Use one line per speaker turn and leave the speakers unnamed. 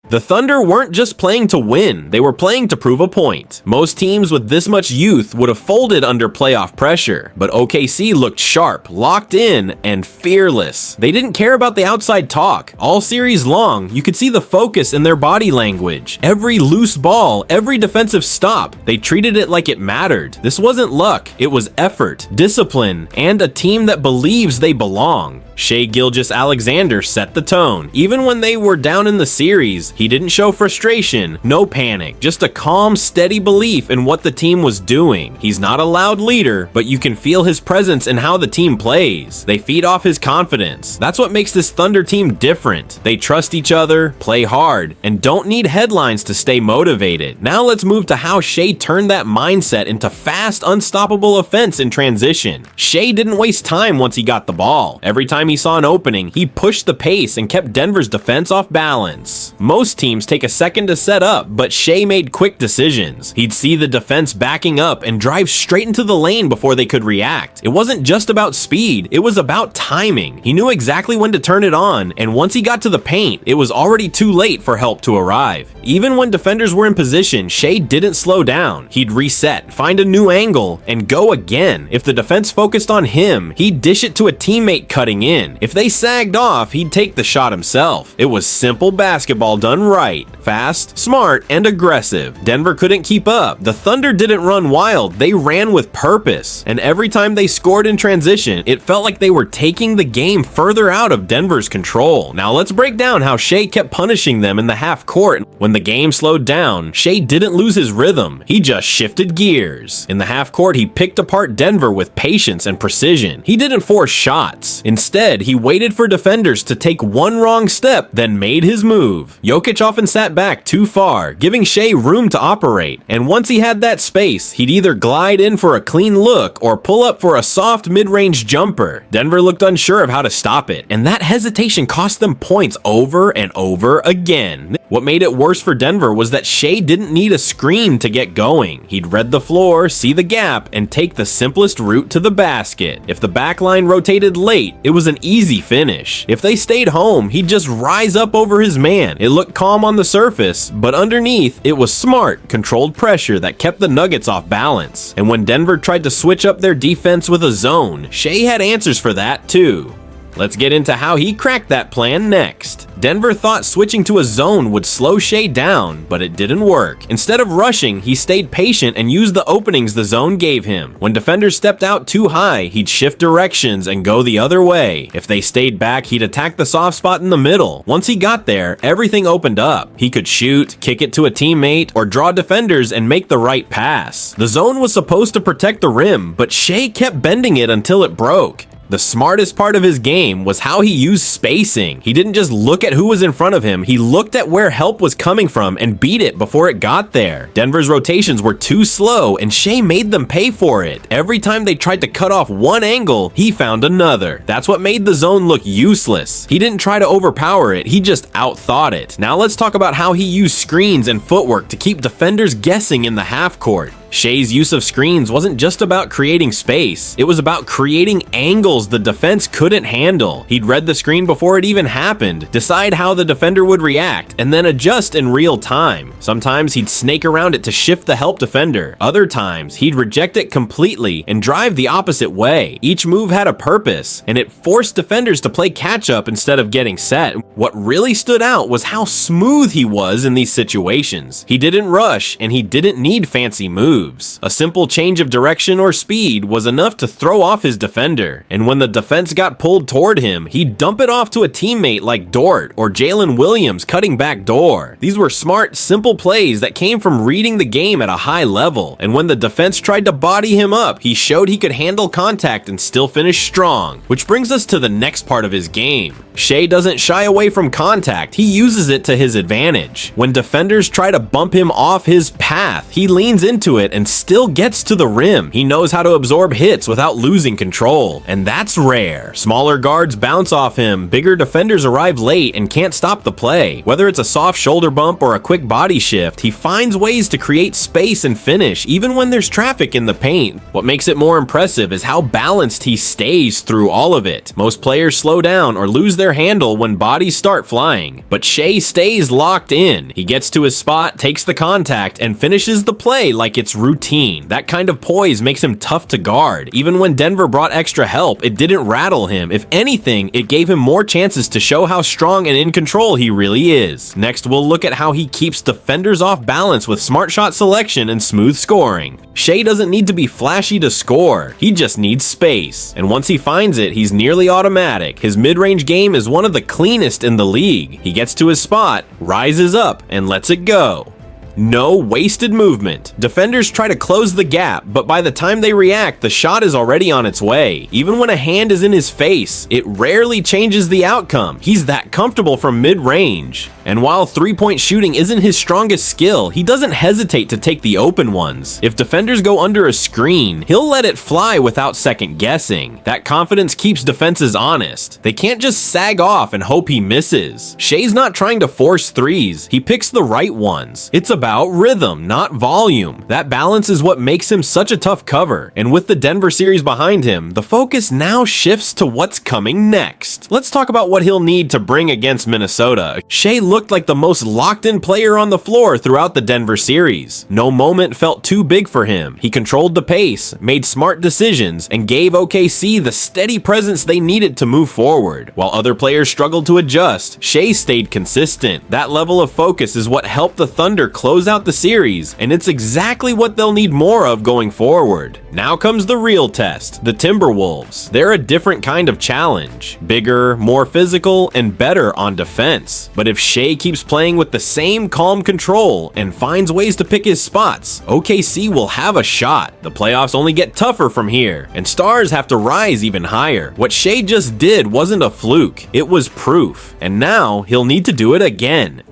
The Thunder weren't just playing to win, they were playing to prove a point. Most teams with this much youth would have folded under playoff pressure, but OKC looked sharp, locked in, and fearless. They didn't care about the outside talk. All series long, you could see the focus in their body language. Every loose ball, every defensive stop, they treated it like it mattered. This wasn't luck, it was effort, discipline, and a team that believes they belong. Shai Gilgeous-Alexander set the tone. Even when they were down in the series, he didn't show frustration, no panic, just a calm, steady belief in what the team was doing. He's not a loud leader, but you can feel his presence in how the team plays. They feed off his confidence. That's what makes this Thunder team different. They trust each other, play hard, and don't need headlines to stay motivated. Now let's move to how Shea turned that mindset into fast, unstoppable offense in transition. Shea didn't waste time once he got the ball. Every time he saw an opening, he pushed the pace and kept Denver's defense off balance. Most teams take a second to set up, but Shea made quick decisions. He'd see the defense backing up and drive straight into the lane before they could react. It wasn't just about speed, it was about timing. He knew exactly when to turn it on, and once he got to the paint, it was already too late for help to arrive. Even when defenders were in position, Shea didn't slow down. He'd reset, find a new angle, and go again. If the defense focused on him, he'd dish it to a teammate cutting in. If they sagged off, he'd take the shot himself. It was simple basketball done right. Fast, smart, and aggressive. Denver couldn't keep up. The Thunder didn't run wild, they ran with purpose. And every time they scored in transition, it felt like they were taking the game further out of Denver's control. Now let's break down how Shea kept punishing them in the half court. When the game slowed down, Shea didn't lose his rhythm. He just shifted gears. In the half court, he picked apart Denver with patience and precision. He didn't force shots. Instead, he waited for defenders to take one wrong step, then made his move. Jokic often sat back too far, giving Shea room to operate, and once he had that space, he'd either glide in for a clean look or pull up for a soft mid-range jumper. Denver looked unsure of how to stop it, and that hesitation cost them points over and over again. What made it worse for Denver was that Shea didn't need a screen to get going. He'd read the floor, see the gap, and take the simplest route to the basket. If the backline rotated late, it was an easy finish. If they stayed home, he'd just rise up over his man. It looked calm on the surface, but underneath, it was smart, controlled pressure that kept the Nuggets off balance. And when Denver tried to switch up their defense with a zone, Shea had answers for that too. Let's get into how he cracked that plan next. Denver thought switching to a zone would slow Shea down, but it didn't work. Instead of rushing, he stayed patient and used the openings the zone gave him. When defenders stepped out too high, he'd shift directions and go the other way. If they stayed back, he'd attack the soft spot in the middle. Once he got there, everything opened up. He could shoot, kick it to a teammate, or draw defenders and make the right pass. The zone was supposed to protect the rim, but Shea kept bending it until it broke. The smartest part of his game was how he used spacing. He didn't just look at who was in front of him, he looked at where help was coming from and beat it before it got there. Denver's rotations were too slow and Shea made them pay for it. Every time they tried to cut off one angle, he found another. That's what made the zone look useless. He didn't try to overpower it, he just outthought it. Now let's talk about how he used screens and footwork to keep defenders guessing in the half court. Shea's use of screens wasn't just about creating space, it was about creating angles the defense couldn't handle. He'd read the screen before it even happened, decide how the defender would react, and then adjust in real time. Sometimes he'd snake around it to shift the help defender. Other times, he'd reject it completely and drive the opposite way. Each move had a purpose, and it forced defenders to play catch-up instead of getting set. What really stood out was how smooth he was in these situations. He didn't rush, and he didn't need fancy moves. A simple change of direction or speed was enough to throw off his defender, and when the defense got pulled toward him, he'd dump it off to a teammate like Dort or Jalen Williams cutting back door. These were smart, simple plays that came from reading the game at a high level, and when the defense tried to body him up, he showed he could handle contact and still finish strong. Which brings us to the next part of his game. Shea doesn't shy away from contact, he uses it to his advantage. When defenders try to bump him off his path, he leans into it it and still gets to the rim. He knows how to absorb hits without losing control, and that's rare. Smaller guards bounce off him, bigger defenders arrive late and can't stop the play. Whether it's a soft shoulder bump or a quick body shift, he finds ways to create space and finish even when there's traffic in the paint. What makes it more impressive is how balanced he stays through all of it. Most players slow down or lose their handle when bodies start flying, but Shea stays locked in. He gets to his spot, takes the contact, and finishes the play like it's routine. That kind of poise makes him tough to guard. Even when Denver brought extra help, it didn't rattle him. If anything, it gave him more chances to show how strong and in control he really is. Next, we'll look at how he keeps defenders off balance with smart shot selection and smooth scoring. Shea doesn't need to be flashy to score, he just needs space. And once he finds it, he's nearly automatic. His mid-range game is one of the cleanest in the league. He gets to his spot, rises up, and lets it go. No wasted movement. Defenders try to close the gap, but by the time they react, the shot is already on its way. Even when a hand is in his face, it rarely changes the outcome. He's that comfortable from mid-range. And while three-point shooting isn't his strongest skill, he doesn't hesitate to take the open ones. If defenders go under a screen, he'll let it fly without second guessing. That confidence keeps defenses honest. They can't just sag off and hope he misses. Shea's not trying to force threes. He picks the right ones. It's about rhythm, not volume. That balance is what makes him such a tough cover. And with the Denver series behind him, the focus now shifts to what's coming next. Let's talk about what he'll need to bring against Minnesota. Shea looked like the most locked-in player on the floor throughout the Denver series. No moment felt too big for him. He controlled the pace, made smart decisions, and gave OKC the steady presence they needed to move forward. While other players struggled to adjust, Shea stayed consistent. That level of focus is what helped the Thunder close out the series, and it's exactly what they'll need more of going forward. Now comes the real test, the Timberwolves. They're a different kind of challenge. Bigger, more physical, and better on defense. But if Shea keeps playing with the same calm control and finds ways to pick his spots, OKC will have a shot. The playoffs only get tougher from here, and stars have to rise even higher. What Shea just did wasn't a fluke, it was proof. And now he'll need to do it again.